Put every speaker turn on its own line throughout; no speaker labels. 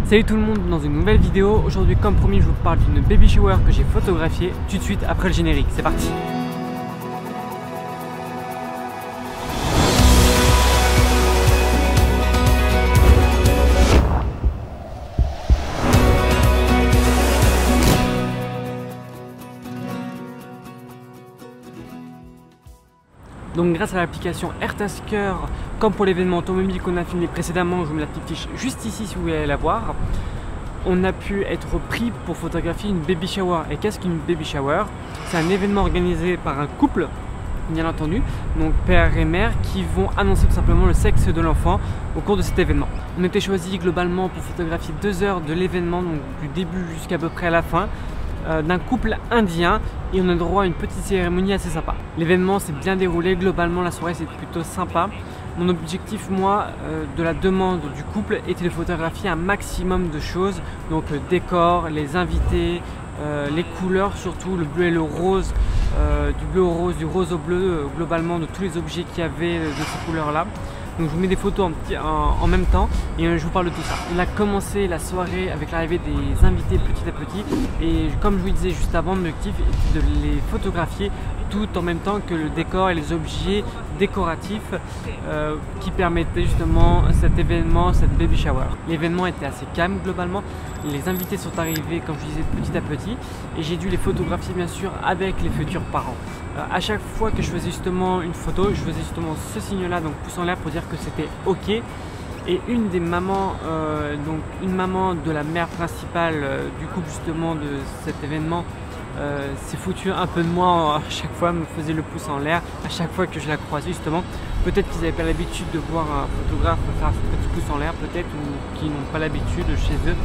Salut tout le monde, dans une nouvelle vidéo. Aujourd'hui, comme promis, je vous parle d'une baby shower que j'ai photographiée tout de suite après le générique. C'est parti. Donc grâce à l'application AirTasker, comme pour l'événement automobile qu'on a filmé précédemment, je vous mets la petite fiche juste ici si vous voulez aller la voir, on a pu être pris pour photographier une baby shower. Et qu'est-ce qu'une baby shower? C'est un événement organisé par un couple, bien entendu, donc père et mère, qui vont annoncer tout simplement le sexe de l'enfant au cours de cet événement. On était choisi globalement pour photographier 2 heures de l'événement, donc du début jusqu'à peu près à la fin, d'un couple indien, et on a droit à une petite cérémonie assez sympa. L'événement s'est bien déroulé, globalement la soirée c'était plutôt sympa. Mon objectif, moi, de la demande du couple était de photographier un maximum de choses, donc le décor, les invités, les couleurs surtout, le bleu et le rose, du bleu au rose, du rose au bleu, globalement de tous les objets qu'il y avait de ces couleurs là. Donc je vous mets des photos en même temps et je vous parle de tout ça. On a commencé la soirée avec l'arrivée des invités petit à petit, et comme je vous disais juste avant, l'objectif était de les photographier tout en même temps que le décor et les objets décoratifs qui permettaient justement cet événement, cette baby shower. L'événement était assez calme globalement, les invités sont arrivés comme je disais petit à petit, et j'ai dû les photographier bien sûr avec les futurs parents. À chaque fois que je faisais justement une photo, je faisais justement ce signe là, donc pouce en l'air pour dire que c'était ok. Et une des mamans, donc une maman de la mère principale du couple justement de cet événement, s'est foutu un peu de moi à chaque fois, me faisait le pouce en l'air à chaque fois que je la croisais justement. Peut-être qu'ils n'avaient pas l'habitude de voir un photographe faire ce petit pouce en l'air, peut-être, ou qu'ils n'ont pas l'habitude chez eux,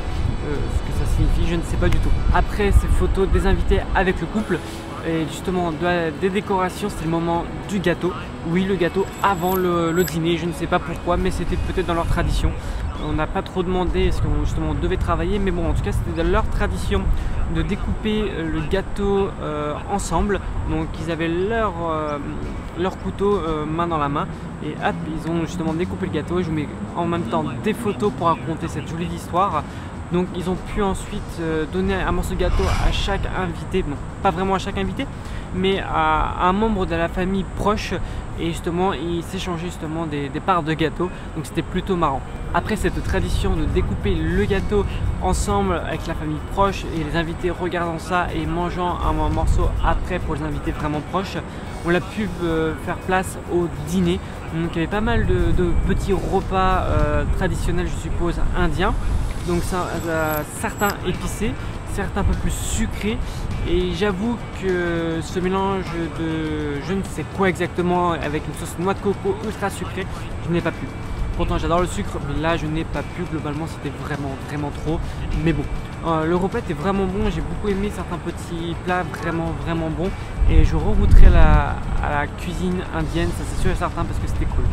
ce que ça signifie, je ne sais pas du tout. Après ces photos des invités avec le couple, et justement des décorations, c'était le moment du gâteau. Oui, le gâteau avant le dîner, je ne sais pas pourquoi, mais c'était peut-être dans leur tradition. On n'a pas trop demandé ce qu'on justement devait travailler, mais bon, en tout cas c'était dans leur tradition de découper le gâteau ensemble. Donc ils avaient leur couteau main dans la main, et hop, ils ont justement découpé le gâteau. Et je vous mets en même temps des photos pour raconter cette jolie histoire. Donc ils ont pu ensuite donner un morceau de gâteau à chaque invité, bon, pas vraiment à chaque invité, mais à un membre de la famille proche, et justement ils s'échangeaient justement des parts de gâteau, donc c'était plutôt marrant. Après cette tradition de découper le gâteau ensemble avec la famille proche et les invités regardant ça et mangeant un morceau après pour les invités vraiment proches, on a pu faire place au dîner. Donc il y avait pas mal de petits repas traditionnels, je suppose, indiens. Donc certains épicés, certains un peu plus sucrés, et j'avoue que ce mélange de je ne sais quoi exactement avec une sauce noix de coco ultra sucrée, je n'ai pas pu. Pourtant j'adore le sucre, mais là je n'ai pas pu, globalement c'était vraiment trop, mais bon. Le repas était vraiment bon, j'ai beaucoup aimé certains petits plats vraiment bons, et je regoûterai à la cuisine indienne, ça c'est sûr et certain, parce que c'était cool.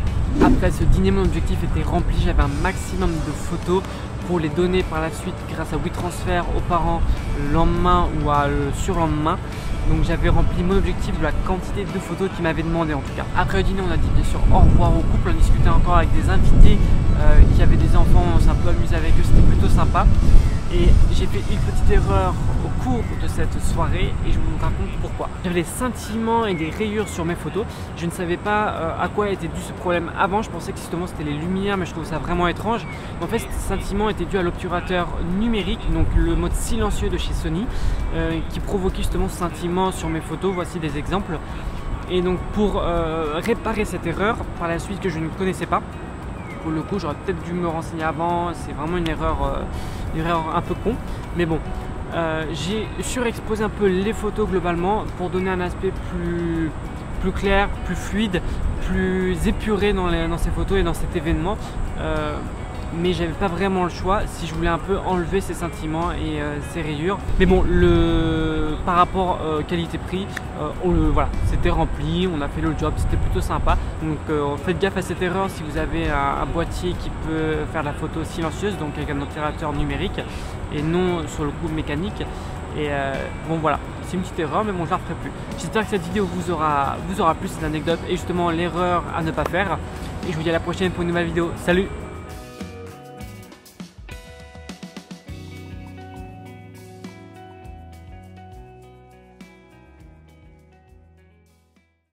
Après ce dîner, mon objectif était rempli, j'avais un maximum de photos pour les donner par la suite grâce à WeTransfer aux parents le lendemain ou à le surlendemain. Donc j'avais rempli mon objectif de la quantité de photos qu'ils m'avaient demandé en tout cas. Après le dîner, on a dit bien sûr au revoir au couple, on discutait encore avec des invités qui avaient des enfants, on s'est un peu amusé avec eux, c'était plutôt sympa. Et j'ai fait une petite erreur au cours de cette soirée, et je vous raconte pourquoi. J'avais des scintillements et des rayures sur mes photos. Je ne savais pas à quoi était dû ce problème avant. Je pensais que justement c'était les lumières, mais je trouve ça vraiment étrange. En fait, ces scintillements étaient dus à l'obturateur numérique, donc le mode silencieux de chez Sony, qui provoquait justement ce scintillement sur mes photos. Voici des exemples. Et donc pour réparer cette erreur, par la suite, que je ne connaissais pas, pour le coup j'aurais peut-être dû me renseigner avant, c'est vraiment une erreur un peu con, mais bon, j'ai surexposé un peu les photos globalement pour donner un aspect plus clair, plus fluide, plus épuré dans ces photos et dans cet événement. Mais j'avais pas vraiment le choix si je voulais un peu enlever ces sentiments et ces rayures. Mais bon, par rapport qualité-prix, voilà, c'était rempli, on a fait le job, c'était plutôt sympa. Donc faites gaffe à cette erreur si vous avez un boîtier qui peut faire la photo silencieuse, donc avec un obturateur numérique et non sur le coup mécanique. Et bon voilà, c'est une petite erreur, mais bon, je la referai plus. J'espère que cette vidéo vous aura plu, cette anecdote et justement l'erreur à ne pas faire. Et je vous dis à la prochaine pour une nouvelle vidéo. Salut!